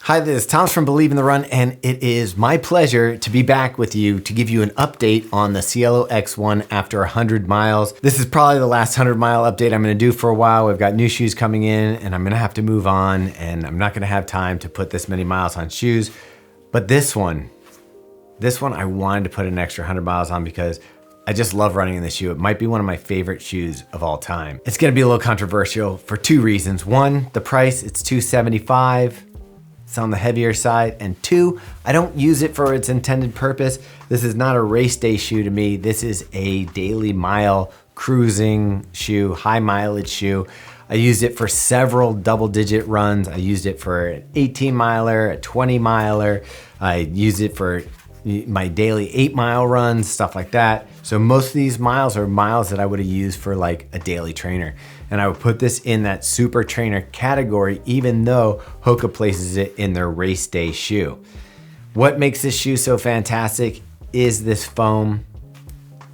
Hi, this is Thomas from Believe in the Run, and it is my pleasure to be back with you to give you an update on the Cielo X1 after 100 miles. This is probably the last 100-mile update I'm gonna do for a while. We've got new shoes coming in, and I'm gonna have to move on, and I'm not gonna have time to put this many miles on shoes. But this one I wanted to put an extra 100 miles on because I just love running in this shoe. It might be one of my favorite shoes of all time. It's gonna be a little controversial for two reasons. One, the price, it's $275. It's on the heavier side. And two, I don't use it for its intended purpose. This is not a race day shoe to me. This is a daily mile cruising shoe, high mileage shoe. I used it for several double-digit runs. I used it for an 18-miler, a 20-miler. I used it for my daily 8-mile runs, stuff like that. So most of these miles are miles that I would have used for like a daily trainer. And I would put this in that super trainer category, even though Hoka places it in their race day shoe. What makes this shoe so fantastic is this foam,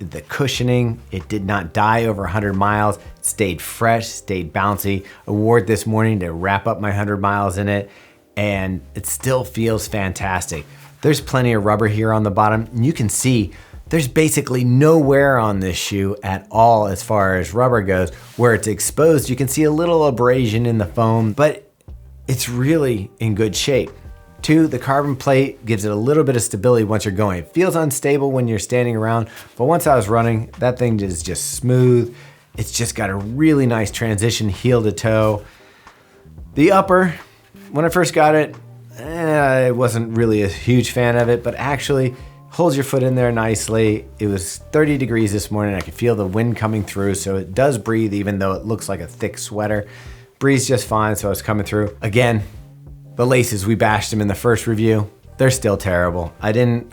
the cushioning. It did not die over 100 miles. It stayed fresh, stayed bouncy. I wore it this morning to wrap up my 100 miles in it, and it still feels fantastic. There's plenty of rubber here on the bottom, and you can see there's basically no wear on this shoe at all as far as rubber goes. Where it's exposed, you can see a little abrasion in the foam, but it's really in good shape. Two, the carbon plate gives it a little bit of stability once you're going. It feels unstable when you're standing around, but once I was running, that thing is just smooth. It's just got a really nice transition heel to toe. The upper, when I first got it, I wasn't really a huge fan of it, but actually holds your foot in there nicely. It was 30 degrees this morning. I could feel the wind coming through, so it does breathe even though it looks like a thick sweater. Breathes just fine, so it's coming through. Again, the laces, we bashed them in the first review. They're still terrible. I didn't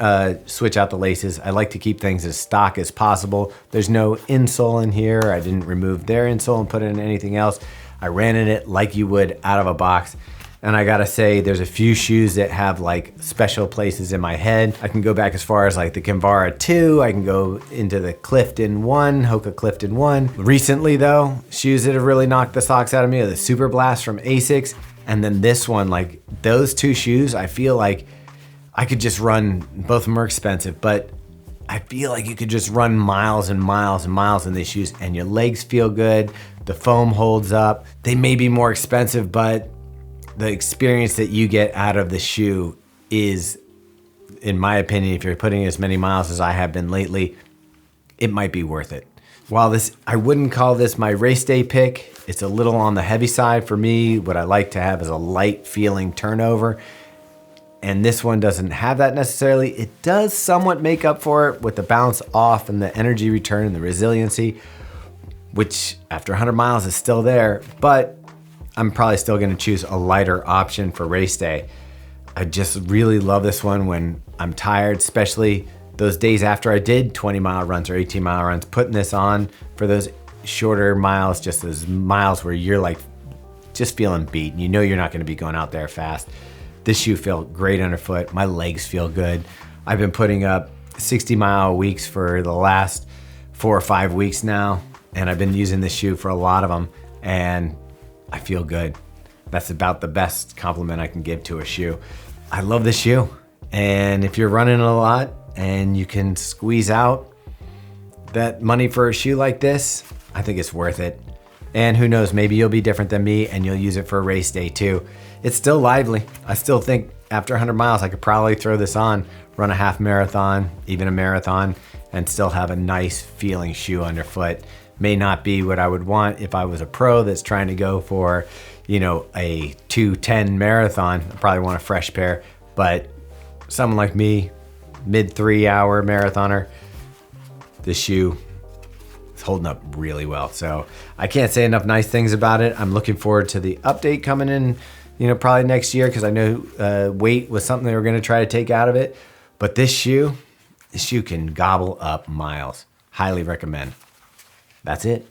switch out the laces. I like to keep things as stock as possible. There's no insole in here. I didn't remove their insole and put in anything else. I ran in it like you would out of a box. And I gotta say, there's a few shoes that have like special places in my head. I can go back as far as like the Kinvara 2. I can go into the Clifton 1, Hoka Clifton 1. Recently though, shoes that have really knocked the socks out of me are the Super Blast from Asics. And then this one, like those two shoes, I feel like I could just run, both of them are expensive, but I feel like you could just run miles and miles and miles in these shoes and your legs feel good. The foam holds up. They may be more expensive, but the experience that you get out of the shoe is, in my opinion, if you're putting as many miles as I have been lately, it might be worth it. While this, I wouldn't call this my race day pick. It's a little on the heavy side for me. What I like to have is a light feeling turnover. And this one doesn't have that necessarily. It does somewhat make up for it with the bounce off and the energy return and the resiliency, which after 100 miles is still there, but I'm probably still gonna choose a lighter option for race day. I just really love this one when I'm tired, especially those days after I did 20-mile runs or 18-mile runs. Putting this on for those shorter miles, just those miles where you're like just feeling beat and you know you're not gonna be going out there fast. This shoe felt great underfoot. My legs feel good. I've been putting up 60-mile weeks for the last 4 or 5 weeks now, and I've been using this shoe for a lot of them, and I feel good. That's about the best compliment I can give to a shoe. I love this shoe. And if you're running a lot and you can squeeze out that money for a shoe like this, I think it's worth it. And who knows, maybe you'll be different than me and you'll use it for a race day too. It's still lively. I still think after 100 miles, I could probably throw this on, run a half marathon, even a marathon, and still have a nice feeling shoe underfoot. May not be what I would want if I was a pro that's trying to go for, you know, a 2:10 marathon. I probably want a fresh pair, but someone like me, mid 3-hour marathoner, this shoe is holding up really well. So I can't say enough nice things about it. I'm looking forward to the update coming in, you know, probably next year, because I know weight was something they were gonna try to take out of it. But this shoe can gobble up miles. Highly recommend. That's it.